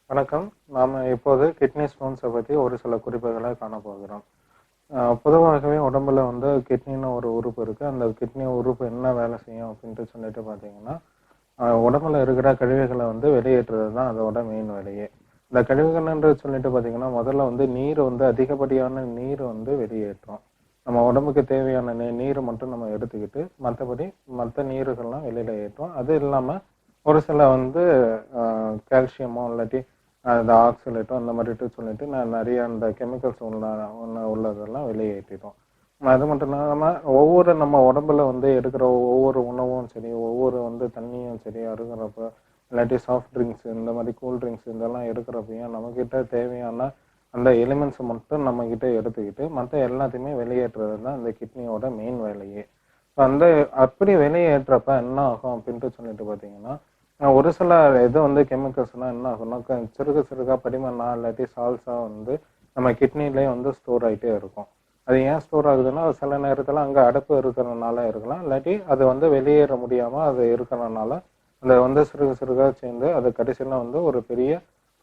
வணக்கம். நாம இப்போது கிட்னி ஸ்டோன்ஸை பற்றி ஒரு சில குறிப்புகளை காண போகிறோம். பொதுவாகவே உடம்புல வந்து கிட்னின்னு ஒரு உறுப்பு இருக்கு. அந்த கிட்னி உறுப்பு என்ன வேலை செய்யும் அப்படின்ட்டு சொல்லிட்டு பார்த்தீங்கன்னா, உடம்புல இருக்கிற கழிவுகளை வந்து வெளியேற்றுறது தான் அதோட மெயின் வேலையே. இந்த கழிவுகள்ன்று சொல்லிட்டு பார்த்தீங்கன்னா, முதல்ல வந்து நீர் வந்து அதிகப்படியான நீர் வந்து வெளியேற்றும். நம்ம உடம்புக்கு தேவையான நீரை மட்டும் நம்ம எடுத்துக்கிட்டு, மற்றபடி மற்ற நீர்கள்லாம் வெளியில ஏற்றும். அது இல்லாமல் ஒரு சில வந்து கால்சியமோ இல்லாட்டி அந்த ஆக்சிலேட்டோ அந்த மாதிரிட்டு சொல்லிட்டு நான் நிறைய அந்த கெமிக்கல்ஸ் உள்ளதெல்லாம் வெளியேற்றிடும். அது மட்டும் இல்லாமல் நம்ம உடம்புல வந்து எடுக்கிற ஒவ்வொரு உணவும் சரி, ஒவ்வொரு வந்து தண்ணியும் சரி அருகிறப்ப, இல்லாட்டி சாஃப்ட் ட்ரிங்க்ஸ் இந்த மாதிரி கூல் ட்ரிங்க்ஸ் இதெல்லாம் எடுக்கிறப்பையும் நம்மக்கிட்ட தேவையான அந்த எலிமெண்ட்ஸை மட்டும் நம்மக்கிட்ட எடுத்துக்கிட்டு மற்ற எல்லாத்தையுமே வெளியேற்றுறது தான் இந்த கிட்னியோட மெயின் வேலையே. அந்த அப்படி வெளியேற்றப்ப என்ன ஆகும் அப்படின்ட்டு சொல்லிட்டு பார்த்தீங்கன்னா, ஒரு சில இது வந்து கெமிக்கல்ஸ்லாம் என்ன ஆகும்னா சிறுக சிறுகா படிமண்ணா இல்லாட்டி சால்ஸா வந்து நம்ம கிட்னிலே வந்து ஸ்டோர் ஆகிட்டே இருக்கும். அது ஏன் ஸ்டோர் ஆகுதுன்னா சில நேரத்தில் அங்கே அடைப்பு இருக்கிறதுனால இருக்கலாம், இல்லாட்டி அது வந்து வெளியேற முடியாமல் அது இருக்கிறதுனால அந்த வந்து சிறுக சிறுகா சேர்ந்து அது கடைசியில் வந்து ஒரு பெரிய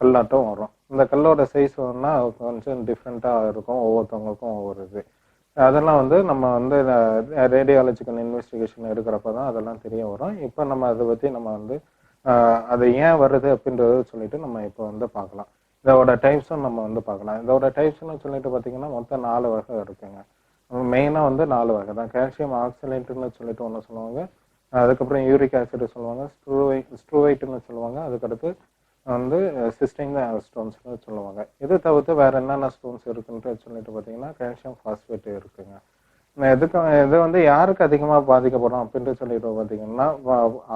கல்லாட்டம் வரும். இந்த கல்லோட சைஸ் வந்து கொஞ்சம் டிஃப்ரெண்ட்டாக இருக்கும், ஒவ்வொருத்தவங்களுக்கும் ஒவ்வொரு இது. அதெல்லாம் வந்து நம்ம வந்து ரேடியாலஜிக்கல் இன்வெஸ்டிகேஷன் எடுக்கிறப்ப தான் அதெல்லாம் தெரிய வரும். இப்போ நம்ம அதை பற்றி நம்ம வந்து அது ஏன் வருது அப்படின்றத சொல்லிட்டு நம்ம இப்போ வந்து பார்க்கலாம். இதோட டைப்ஸும் நம்ம வந்து பார்க்கலாம். இதோட டைப்ஸ்னு சொல்லிட்டு பார்த்தீங்கன்னா மொத்தம் 4 வகை இருக்குங்க. மெயினாக வந்து 4 வகை தான். கால்சியம் ஆக்சலேட்டுன்னு சொல்லிட்டு ஒன்று சொல்லுவாங்க, அதுக்கப்புறம் யூரிக் ஆசிட் சொல்லுவாங்க, ஸ்ட்ரூவைட்டுன்னு சொல்லுவாங்க, அதுக்கடுத்து வந்து சிஸ்டைன் ஸ்டோன்ஸ்னு சொல்லுவாங்க. இது தவிர்த்து வேற என்னென்ன ஸ்டோன்ஸ் இருக்குன்ட்டு சொல்லிட்டு பார்த்தீங்கன்னா கால்சியம் பாஸ்பேட் இருக்குங்க. இது வந்து யாருக்கு அதிகமாக பாதிக்கப்படும் அப்படின்ட்டு சொல்லிட்டு பார்த்தீங்கன்னா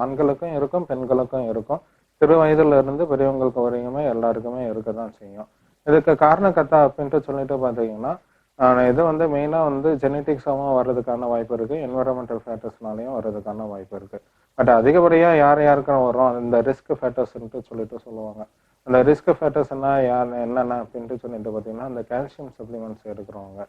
ஆண்களுக்கும் இருக்கும், பெண்களுக்கும் இருக்கும். சிறு வயதுல இருந்து பெரியவங்களுக்கு வரைக்குமே எல்லாருக்குமே இருக்க தான் செய்யும். இதுக்கு காரணக்கர்த்தா அப்படின்ட்டு சொல்லிட்டு பார்த்தீங்கன்னா, இது வந்து மெயினாக வந்து ஜெனட்டிக்ஸாகவும் வர்றதுக்கான வாய்ப்பு இருக்கு, என்வரன்மெண்டல் ஃபேக்டர்ஸ்னாலையும் வர்றதுக்கான வாய்ப்பு இருக்கு. பட் அதிகப்படியாக யாருக்கும் வரும் இந்த ரிஸ்க் ஃபேக்டர்ஸ்ன்ட்டு சொல்லிட்டு சொல்லுவாங்க. அந்த ரிஸ்க் ஃபேக்டர்ஸ்னா என்னென்ன அப்படின்ட்டு சொல்லிட்டு பார்த்தீங்கன்னா, இந்த கால்சியம் சப்ளிமெண்ட்ஸ் எடுக்கிறவங்க.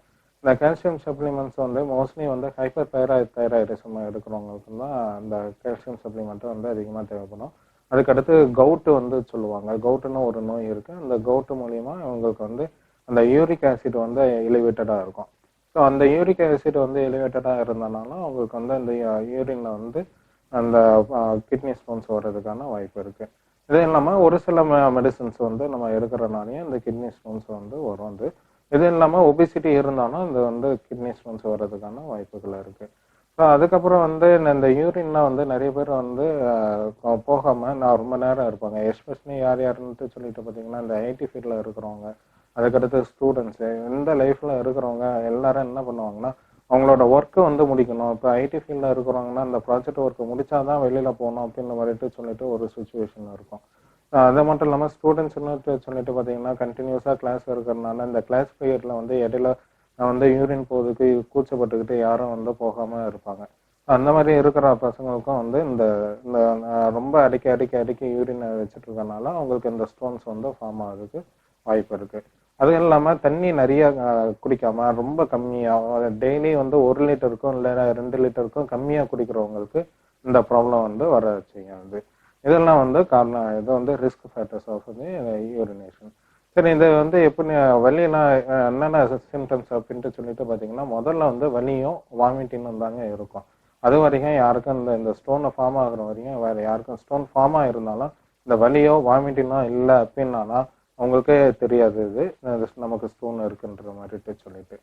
இந்த கால்சியம் சப்ளிமெண்ட்ஸ் வந்து மோஸ்ட்லி வந்து ஹைப்பர் தைராய்டிசம் எடுக்கிறவங்களுக்கு தான் அந்த கால்சியம் சப்ளிமெண்ட்டு வந்து அதிகமாக தேவைப்படும். அதுக்கடுத்து கவுட்டு வந்து சொல்லுவாங்க. கவுட்டுன்னு ஒரு நோய் இருக்குது. அந்த கவுட்டு மூலிமா இவங்களுக்கு வந்து அந்த யூரிக் ஆசிட் வந்து எலிவேட்டடாக இருக்கும். ஸோ அந்த யூரிக் ஆசிட் வந்து எலிவேட்டடாக இருந்தனால அவங்களுக்கு வந்து அந்த யூரினில் வந்து அந்த கிட்னி ஸ்டோன்ஸ் வர்றதுக்கான வாய்ப்பு இருக்குது. இது இல்லாமல் ஒரு சில மெடிசன்ஸ் வந்து நம்ம எடுக்கிறனாலையும் இந்த கிட்னி ஸ்டோன்ஸ் வந்து வரும். வந்து இது இல்லாமல் ஒபிசிட்டி இருந்தாலும் இந்த வந்து கிட்னி ஸ்டோன்ஸ் வர்றதுக்கான வாய்ப்புகள் இருக்குது. ஸோ அதுக்கப்புறம் வந்து இந்த யூரின்லாம் வந்து நிறைய பேர் வந்து போகாமல் நான் ரொம்ப நேரம் இருப்பாங்க. எஸ்பெஷலி யாருன்ட்டு சொல்லிட்டு பார்த்தீங்கன்னா இந்த ஐடி ஃபீல்டில் இருக்கிறவங்க, அதுக்கடுத்து ஸ்டூடெண்ட்ஸு, இந்த லைஃப்பில் இருக்கிறவங்க எல்லாரும் என்ன பண்ணுவாங்கன்னா அவங்களோட ஒர்க்கு வந்து முடிக்கணும். இப்போ ஐடி ஃபீல்டில் இருக்கிறவங்கன்னா இந்த ப்ராஜெக்ட் ஒர்க்கு முடிச்சாதான் வெளியில் போகணும் அப்படின்ற மாதிரிட்டு சொல்லிட்டு ஒரு சுச்சுவேஷன் இருக்கும். அது மட்டும் இல்லாமல் ஸ்டூடெண்ட்ஸ்ன்னு சொல்லிட்டு பார்த்தீங்கன்னா கண்டினியூஸாக கிளாஸ் இருக்கிறதுனால இந்த கிளாஸ் பீரியடில் வந்து இடையில வந்து யூரின் போகிறதுக்கு கூச்சப்பட்டுக்கிட்டு யாரும் வந்து போகாமல் இருப்பாங்க. அந்த மாதிரி இருக்கிற பசங்களுக்கும் வந்து இந்த இந்த ரொம்ப அடிக்கடி யூரின் வச்சுட்டு இருக்கனால அவங்களுக்கு இந்த ஸ்டோன்ஸ் வந்து ஃபார்ம் ஆகிறதுக்கு வாய்ப்பு இருக்குது. அது இல்லாமல் தண்ணி நிறைய குடிக்காம ரொம்ப கம்மியாக டெய்லி வந்து 1 லிட்டருக்கும் இல்லை 2 லிட்டருக்கும் கம்மியாக குடிக்கிறவங்களுக்கு இந்த ப்ராப்ளம் வந்து வர செய்யாது. இதெல்லாம் வந்து காரணம். இது வந்து ரிஸ்க் ஃபேக்டர்ஸ் ஆஃப் யூரினேஷன். சரி, இது வந்து எப்படி வலியெல்லாம் என்னென்ன சிம்டம்ஸ் அப்படின்ட்டு சொல்லிட்டு பார்த்தீங்கன்னா முதல்ல வந்து வலியும் வாமிட்டிங்கும் தாங்க இருக்கும். அது வரைக்கும் யாருக்கும் இந்த ஸ்டோனை ஃபார்ம் ஆகுற வரைக்கும் வேறு யாருக்கும் ஸ்டோன் ஃபார்ம் ஆகிருந்தாலும் இந்த வலியோ வாமிட்டிங்கோ இல்லை அப்படின்னா அவங்களுக்கே தெரியாது இது நமக்கு ஸ்டோன் இருக்குன்ற மாதிரிட்டு சொல்லிட்டு.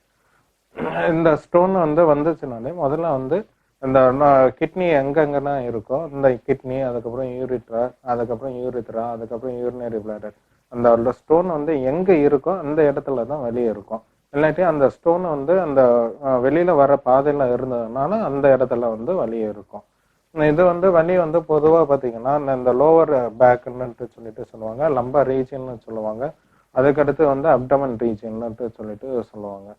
இந்த ஸ்டோன் வந்து வந்துச்சுனாலே முதல்ல வந்து இந்த கிட்னி எங்கெங்கன்னா இருக்கோ இந்த கிட்னி, அதுக்கப்புறம் யூரிட்ரா, அதுக்கப்புறம் யூரினரி பிளாடர், அந்த ஸ்டோன் வந்து எங்கே இருக்கோ அந்த இடத்துல தான் வெளியே இருக்கும். இல்லாட்டி அந்த ஸ்டோன் வந்து அந்த வெளியில வர பாதையில் இருந்ததுனால அந்த இடத்துல வந்து வெளியே இருக்கும். இது வந்து வலி வந்து பொதுவாக பார்த்தீங்கன்னா இந்த லோவர் பேக்குன்னு சொல்லிட்டு சொல்லுவாங்க, லம்பர் ரீஜியன்னு சொல்லுவாங்க, அதுக்கடுத்து வந்து அப்டமன் ரீஜியன்னுட்டு சொல்லிட்டு சொல்லுவாங்க.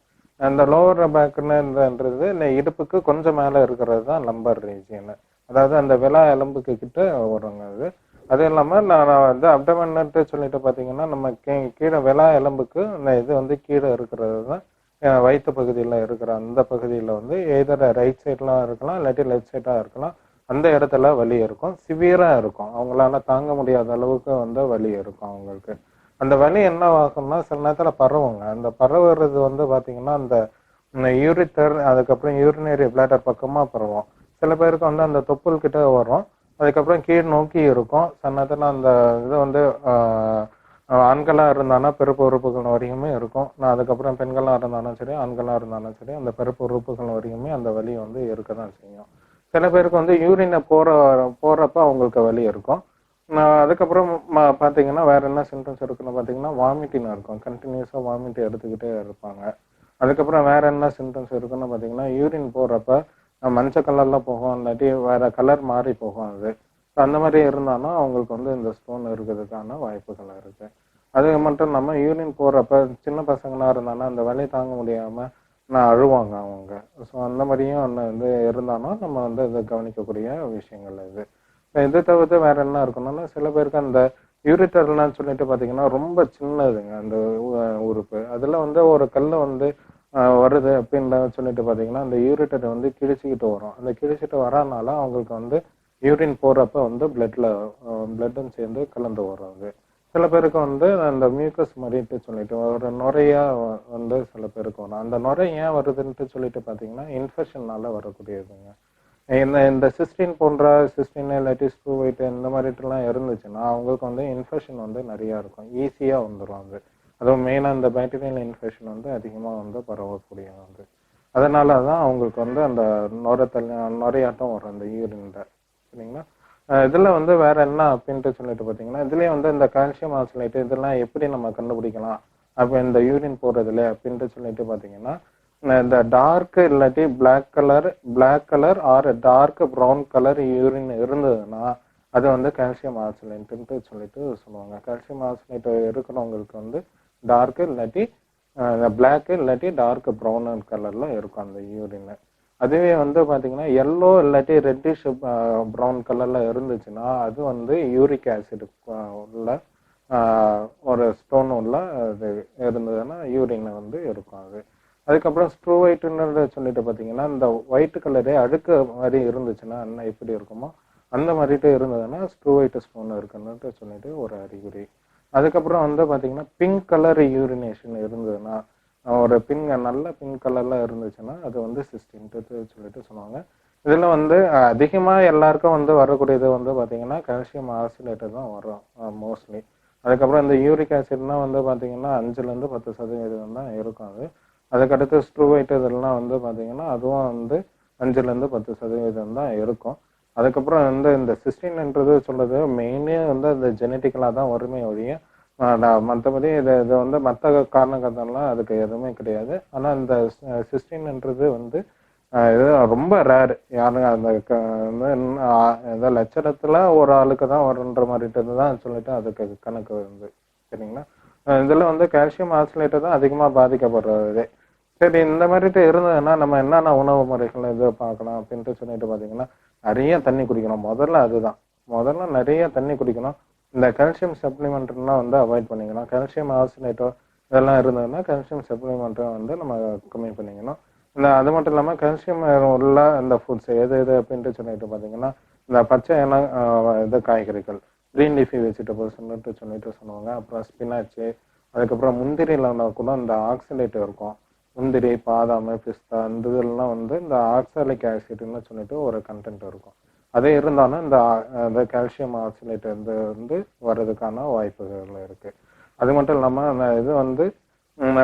அந்த லோவர் பேக்குன்னுன்றது இந்த இடுப்புக்கு கொஞ்சம் மேலே இருக்கிறது தான் லம்பர் ரீஜியன், அதாவது அந்த விலா எலும்புக்கு கிட்ட வருங்க அது. அது இல்லாமல் நான் வந்து அப்டமன்ட்டு சொல்லிட்டு பார்த்தீங்கன்னா நம்ம கீழே விலா எலும்புக்கு இந்த இது வந்து கீழே இருக்கிறது தான் வயிற்று பகுதியில் இருக்கிற அந்த பகுதியில் வந்து எதர் ரைட் சைட்லாம் இருக்கலாம் இல்லாட்டி லெஃப்ட் சைடாக இருக்கலாம். அந்த இடத்துல வலி இருக்கும், சிவியராக இருக்கும், அவங்களால தாங்க முடியாத அளவுக்கு வந்து வலி இருக்கும் அவங்களுக்கு. அந்த வலி என்ன ஆகும்னா சில நேரத்தில் பரவுங்க. அந்த பரவுறது வந்து பார்த்தீங்கன்னா அந்த யூரிட்டர், அதுக்கப்புறம் யூரினரி பிளாடர் பக்கமாக பரவும். சில பேருக்கு வந்து அந்த தொப்புள் கிட்ட வரும், அதுக்கப்புறம் கீழ் நோக்கி இருக்கும். சில நேரத்தில் அந்த இது வந்து ஆண்களாக இருந்தாலும் பிறப்பு உறுப்புகள் வரைக்குமே இருக்கும். நான் அதுக்கப்புறம் பெண்களாக இருந்தாலும் சரி, ஆண்களாக இருந்தாலும் சரி, அந்த பிறப்பு உறுப்புகள் வரைக்குமே அந்த வலி வந்து இருக்க தான் செய்யும். சில பேருக்கு வந்து யூரினை போறப்ப அவங்களுக்கு வலி இருக்கும். அதுக்கப்புறம் பார்த்தீங்கன்னா வேற என்ன சிம்டம்ஸ் இருக்குன்னு பார்த்தீங்கன்னா வாமிட்டிங் இருக்கும். கண்டினியூஸாக வாமிட் எடுத்துக்கிட்டே இருப்பாங்க. அதுக்கப்புறம் வேற என்ன சிம்டம்ஸ் இருக்குன்னு பார்த்தீங்கன்னா யூரின் போறப்ப மஞ்சள் கலர்ல போகும், இல்லாட்டி வேற கலர் மாறி போகும் அது. அந்த மாதிரி இருந்தாலும் அவங்களுக்கு வந்து இந்த ஸ்டோன் இருக்கிறதுக்கான வாய்ப்புகள் இருக்கு. அது மட்டும் இல்லாம யூரின் போறப்ப சின்ன பசங்களா இருந்தாலும் அந்த வலி தாங்க முடியாம அழுவாங்க அவங்க. ஸோ அந்த மாதிரியும் ஒன்று வந்து இருந்தாலும் நம்ம வந்து இதை கவனிக்கக்கூடிய விஷயங்கள் இது. இது தவிர்த்து வேற என்ன இருக்கணும்னா சில பேருக்கு அந்த யூரிட்டர்லாம் சொல்லிட்டு பார்த்தீங்கன்னா ரொம்ப சின்னதுங்க அந்த உறுப்பு. அதுல வந்து ஒரு கல் வந்து வருது அப்படின்னு சொல்லிட்டு பார்த்தீங்கன்னா அந்த யூரிட்டரை வந்து கிழிச்சிக்கிட்டு வரும். அந்த கிழிச்சிட்டு வரனால அவங்களுக்கு வந்து யூரின் போறப்ப வந்து பிளட்டும் சேர்ந்து கலந்து வரும் அது. சில பேருக்கு வந்து அந்த மியூக்கஸ் மாதிரிட்டு சொல்லிட்டு ஒரு நுரையா வந்து சில பேருக்கு வரும். அந்த நுரை ஏன் வருதுன்ட்டு சொல்லிட்டு பார்த்தீங்கன்னா இன்ஃபெக்ஷனால வரக்கூடியதுங்க. இந்த இந்த சிஸ்டின் போன்ற சிஸ்டின் இல்லாட்டி ஸ்க்ரூவைட் இந்த மாதிரிட்டுலாம் இருந்துச்சுன்னா அவங்களுக்கு வந்து இன்ஃபெக்ஷன் வந்து நிறையா இருக்கும், ஈஸியாக வந்துடும் அது. அதுவும் மெயினாக இந்த பாக்டீரியல் இன்ஃபெக்ஷன் வந்து அதிகமாக வந்து பரவக்கூடிய வந்து. அதனால தான் அவங்களுக்கு வந்து அந்த நுரையாட்டம் வரும் அந்த யூரின்ல. சரிங்களா? இதில் வந்து வேற என்ன அப்படின்ட்டு சொல்லிட்டு பார்த்தீங்கன்னா இதுலேயே வந்து இந்த கால்சியம் ஆக்சலேட் இதெல்லாம் எப்படி நம்ம கண்டுபிடிக்கலாம் அப்போ இந்த யூரின் போடுறதுல அப்படின்ட்டு சொல்லிட்டு பார்த்தீங்கன்னா இந்த டார்க் இல்லாட்டி black colour or dark brown colour urine இருந்ததுன்னா அது வந்து கால்சியம் ஆக்சலேட்ன்ட்டு சொல்லிட்டு சொல்லுவாங்க. கால்சியம் ஆக்சலேட் இருக்கிறவங்களுக்கு வந்து டார்க் இல்லாட்டி பிளாக் இல்லாட்டி டார்க் ப்ரௌன் கலர்ல இருக்கும் அந்த யூரின். அதுவே வந்து பாத்தீங்கன்னா எல்லோ இல்லாட்டி ரெட்டிஷ் ப்ரௌன் கலர்ல இருந்துச்சுன்னா அது வந்து யூரிக் ஆசிட் உள்ள ஒரு ஸ்டோன் உள்ள இது இருந்ததுன்னா யூரின் வந்து இருக்கும் அது. அதுக்கப்புறம் ஸ்ட்ரூவைட்டுன்னு சொல்லிட்டு பார்த்தீங்கன்னா இந்த ஒயிட் கலரே அழுக்கு மாதிரி இருந்துச்சுன்னா என்ன எப்படி இருக்குமோ அந்த மாதிரிட்டு இருந்ததுன்னா ஸ்ட்ரூவைட்டு ஸ்டோன் இருக்குன்னுட்டு சொல்லிட்டு ஒரு அறிகுறி. அதுக்கப்புறம் வந்து பார்த்தீங்கன்னா பிங்க் கலர் யூரினேஷன் இருந்ததுன்னா ஒரு நல்ல பிங்க் கலர்ல இருந்துச்சுன்னா அது வந்து சிஸ்டின்ட்டு சொல்லிட்டு சொல்லுவாங்க. இதுல வந்து அதிகமா எல்லாருக்கும் வந்து வரக்கூடியது வந்து பார்த்தீங்கன்னா கால்சியம் ஆக்சலேட்டு தான் வரும் மோஸ்ட்லி. அதுக்கப்புறம் இந்த யூரிக் ஆசிட்னா வந்து பார்த்தீங்கன்னா 5-10% தான் இருக்கும் அது. அதுக்கடுத்து ஸ்ட்ரூவைட் இதெல்லாம் வந்து பார்த்தீங்கன்னா அதுவும் வந்து 5-10% தான் இருக்கும். அதுக்கப்புறம் வந்து இந்த சிஸ்டின்ன்றது சொல்றது மெயினே வந்து அந்த ஜெனட்டிக்கலாக தான் வருமே ஒழிய மற்றபடி இது வந்து மற்ற காரணங்கள்லாம் அதுக்கு எதுவுமே கிடையாது. ஆனால் இந்த சிஸ்டின்ன்றது வந்து இது ரொம்ப ரேர். யாருங்க அந்த ஏதோ லட்சணத்துல ஒரு ஆளுக்கு தான் வருன்ற மாதிரிட்டு தான் சொல்லிட்டு அதுக்கு கணக்கு வந்து சரிங்களா. இதுல வந்து கால்சியம் ஆக்சலேட்டு தான் அதிகமாக பாதிக்கப்படுறது. சரி இந்த மாதிரிட்டு இருந்ததுன்னா நம்ம என்னென்ன உணவு முறைகள் இது பார்க்கலாம் அப்படின்ட்டு சொல்லிட்டு பார்த்தீங்கன்னா நிறைய தண்ணி குடிக்கணும். முதல்ல நிறைய தண்ணி குடிக்கணும். இந்த கால்சியம் சப்ளிமெண்ட்லாம் வந்து அவாய்ட் பண்ணிக்கணும். கால்சியம் ஆக்சலேட்டோ இதெல்லாம் இருந்ததுன்னா கால்சியம் சப்ளிமெண்ட்டை வந்து நம்ம கம்மி பண்ணிக்கணும். அது மட்டும் இல்லாமல் கால்சியம் உள்ள இந்த ஃபுட்ஸ் எது அப்படின்ட்டு சொல்லிட்டு பார்த்தீங்கன்னா இந்த பச்சை இனம் இது காய்கறிகள் க்ரீன் லீஃபி வெஜிடபிள்ஸ்ன்னுட்டு சொல்லிட்டு சொல்லுவாங்க. அப்புறம் ஸ்பினாச்சு, அதுக்கப்புறம் முந்திரியில் கூட இந்த ஆக்சலேட் இருக்கும். முந்திரி, பாதாம், பிஸ்தா இந்த இதெல்லாம் வந்து இந்த ஆக்சாலிக் ஆசிட்னு சொல்லிட்டு ஒரு கண்டென்ட் இருக்கும். அதே இருந்தாலும் இந்த கால்சியம் ஆக்சலேட் வந்து வர்றதுக்கான வாய்ப்புகள் இருக்கு. அது மட்டும் இல்லாமல் இது வந்து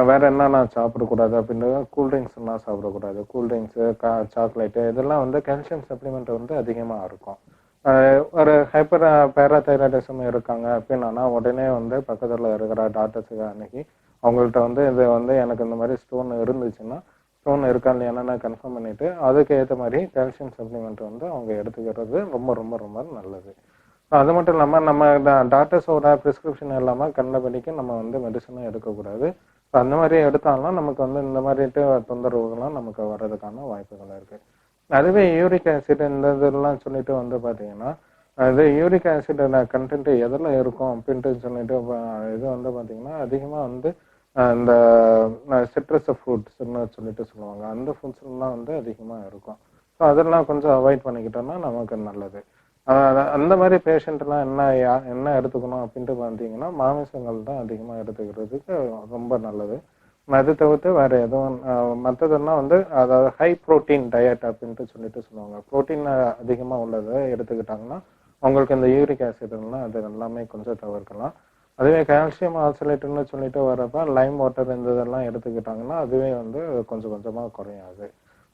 வேற என்னென்ன சாப்பிடக்கூடாது அப்படின்னு கூல்ட்ரிங்க்ஸ் எல்லாம் சாப்பிடக்கூடாது. கூல்ட்ரிங்க்ஸு, சாக்லேட்டு இதெல்லாம் வந்து கால்சியம் சப்ளிமெண்ட் வந்து அதிகமாக இருக்கும். ஒரு ஹைப்பர் பேராதைராய்டிசம் இருக்காங்க அப்படின்னா உடனே வந்து பக்கத்தில் இருக்கிற டாக்டர்ஸுக்கு அணுகி அவங்கள்ட்ட வந்து இது வந்து எனக்கு இந்த மாதிரி ஸ்டோன் இருந்துச்சுன்னா ஸ்டோன் இருக்கா இல்லையான்னு கன்ஃபார்ம் பண்ணிட்டு அதுக்கு ஏற்ற மாதிரி கால்சியம் சப்ளிமெண்ட் வந்து அவங்க எடுத்துக்கிறது ரொம்ப ரொம்ப ரொம்ப நல்லது. அது மட்டும் இல்லாமல் நம்ம டாக்டர்ஸோட ப்ரிஸ்கிரிப்ஷன் இல்லாமல் கண்டபடிக்கு நம்ம வந்து மெடிசனும் எடுக்கக்கூடாது. அந்த மாதிரி எடுத்தாலும் நமக்கு வந்து இந்த மாதிரிட்டு தொந்தரவுகள்லாம் நமக்கு வர்றதுக்கான வாய்ப்புகள் இருக்கு. அதுவே யூரிக் ஆசிட் இந்த இதெல்லாம் சொல்லிட்டு வந்து பார்த்தீங்கன்னா இது யூரிக் ஆசிட் கண்டென்ட் எதில் இருக்கும் அப்படின்ட்டு சொல்லிட்டு இது வந்து பார்த்தீங்கன்னா அதிகமாக வந்து இந்த சிட்ரஸ் ஃப்ரூட்ஸ்ன்னு சொல்லிட்டு சொல்லுவாங்க. அந்த ஃப்ரூட்ஸ்லாம் வந்து அதிகமாக இருக்கும். ஸோ அதெல்லாம் கொஞ்சம் அவாய்ட் பண்ணிக்கிட்டோம்னா நமக்கு நல்லது. அந்த மாதிரி பேஷண்ட்லாம் என்ன எடுத்துக்கணும் அப்படின்ட்டு பார்த்தீங்கன்னா மாமிசங்கள் தான் அதிகமாக எடுத்துக்கிறதுக்கு ரொம்ப நல்லது. அது தவிர்த்து வேற எதுவும் மற்றதுன்னா வந்து அதாவது ஹை புரோட்டீன் டயட் அப்படின்ட்டு சொல்லுவாங்க. புரோட்டீன் அதிகமாக உள்ளதை எடுத்துக்கிட்டாங்கன்னா அவங்களுக்கு இந்த யூரிக் ஆசிட்லாம் அது எல்லாமே கொஞ்சம் தவிர்க்கலாம். அதுவே கால்சியம் ஆக்சலேட்டுன்னு சொல்லிட்டு வரப்ப லைம் வாட்டர் இந்த இதெல்லாம் எடுத்துக்கிட்டாங்கன்னா அதுவே வந்து கொஞ்சம் கொஞ்சமாக குறையாது.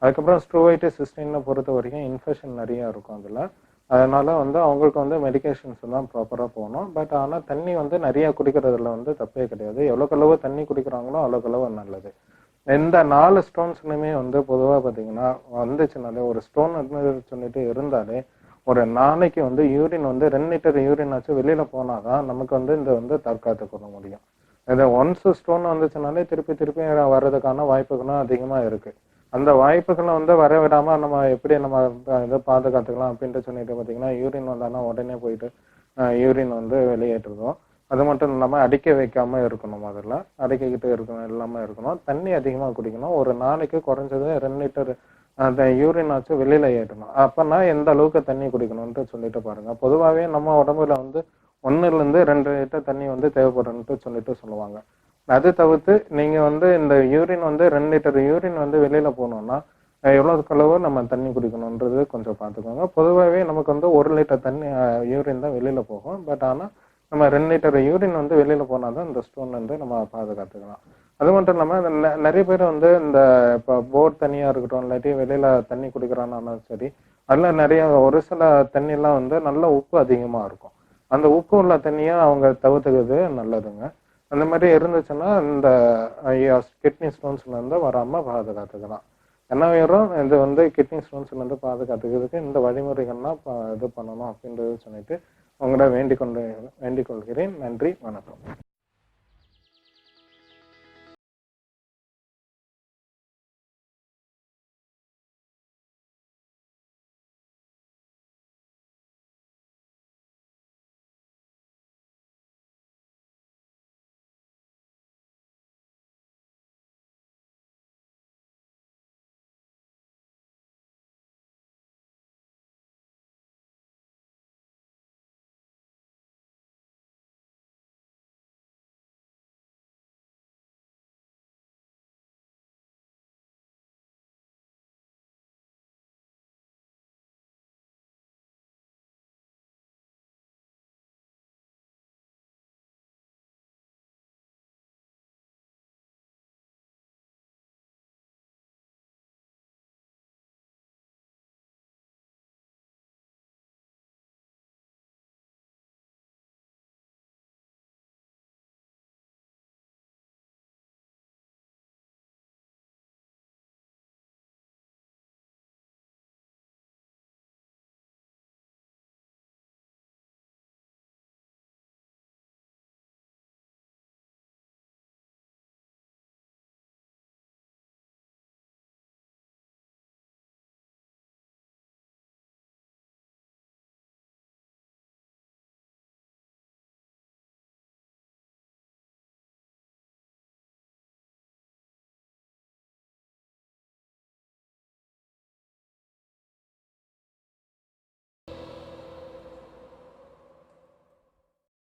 அதுக்கப்புறம் ஸ்ட்ரோவைட்டிஸ் சிஸ்டினை பொறுத்த வரைக்கும் இன்ஃபெக்ஷன் நிறைய இருக்கும் அதில். அதனால வந்து அவங்களுக்கு வந்து மெடிகேஷன்ஸ் தான் ப்ராப்பராக போகணும். பட் ஆனால் தண்ணி வந்து நிறைய குடிக்கிறதுல வந்து தப்பே கிடையாது. எவ்வளோக்களவு தண்ணி குடிக்கிறாங்களோ அவ்வளோக்களவு நல்லது. இந்த 4 ஸ்டோன்ஸ்லுமே வந்து பொதுவாக பார்த்தீங்கன்னா வந்துச்சுனாலே ஒரு ஸ்டோன் சொல்லிட்டு இருந்தாலே ஒரு நாளைக்கு வந்து யூரின் வந்து 2 லிட்டர் யூரின் ஆச்சு வெளியில போனாதான் நமக்கு வந்து இந்த வந்து தற்காத்து கொள்ள முடியும். இதை ஒன்ஸ் ஸ்டோன் வந்துச்சுனாலே திருப்பி திருப்பி வர்றதுக்கான வாய்ப்புகளும் அதிகமா இருக்கு. அந்த வாய்ப்புகளை வந்து வர விடாம நம்ம எப்படி நம்ம இதை பாதுகாத்துக்கலாம் அப்படின்ட்டு சொல்லிட்டு பார்த்தீங்கன்னா யூரின் வந்தானா உடனே போயிட்டு யூரின் வந்து வெளியேற்றுறோம். அது மட்டும் இல்லாம அடிக்க வைக்காம இருக்கணும். முதல்ல அடிக்கிட்டு இருக்கணும், இல்லாம இருக்கணும். தண்ணி அதிகமா குடிக்கணும். ஒரு நாளைக்கு குறைஞ்சது 2 லிட்டர் அந்த யூரின் ஆச்சு வெளியில ஏற்றணும். அப்பன்னா எந்த அளவுக்கு தண்ணி குடிக்கணும்ட்டு சொல்லிட்டு பாருங்க. பொதுவாகவே நம்ம உடம்புல வந்து 1-2 லிட்டர் தண்ணி வந்து தேவைப்படும்ட்டு சொல்லிட்டு சொல்லுவாங்க. அது தவிர்த்து நீங்க வந்து இந்த யூரின் வந்து 2 லிட்டர் யூரின் வந்து வெளியில போகணும்னா எவ்வளவுக்கு அளவு நம்ம தண்ணி குடிக்கணும்ன்றது கொஞ்சம் பார்த்துக்கோங்க. பொதுவாகவே நமக்கு வந்து 1 லிட்டர் தண்ணி யூரின் தான் வெளியில போகும். பட் ஆனா நம்ம 2 லிட்டர் யூரின் வந்து வெளியில போனாதான் இந்த ஸ்டோன் வந்து நம்ம பாதுகாத்துக்கலாம். அது மட்டும் இல்லாம நிறைய பேர் வந்து இந்த இப்போ போர் தண்ணியா இருக்கட்டும், இல்லாட்டி வெளியில தண்ணி குடிக்கிறானாலும் சரி, அதில் நிறைய ஒரு சில தண்ணியெல்லாம் வந்து நல்ல உப்பு அதிகமா இருக்கும். அந்த உப்பு உள்ள தண்ணியை அவங்க தவிர்த்துக்கிறது நல்லதுங்க. அந்த மாதிரி இருந்துச்சுன்னா இந்த கிட்னி ஸ்டோன்ஸ்ல இருந்து வராம பாதுகாத்துக்கலாம். என்ன வேறும் இது வந்து கிட்னி ஸ்டோன்ஸ்ல இருந்து பாதுகாத்துக்கிறதுக்கு இந்த வழிமுறைகள்லாம் இது பண்ணணும் அப்படின்றது சொல்லிட்டு உங்களோட வேண்டிக் கொள்கிறேன். நன்றி, வணக்கம்.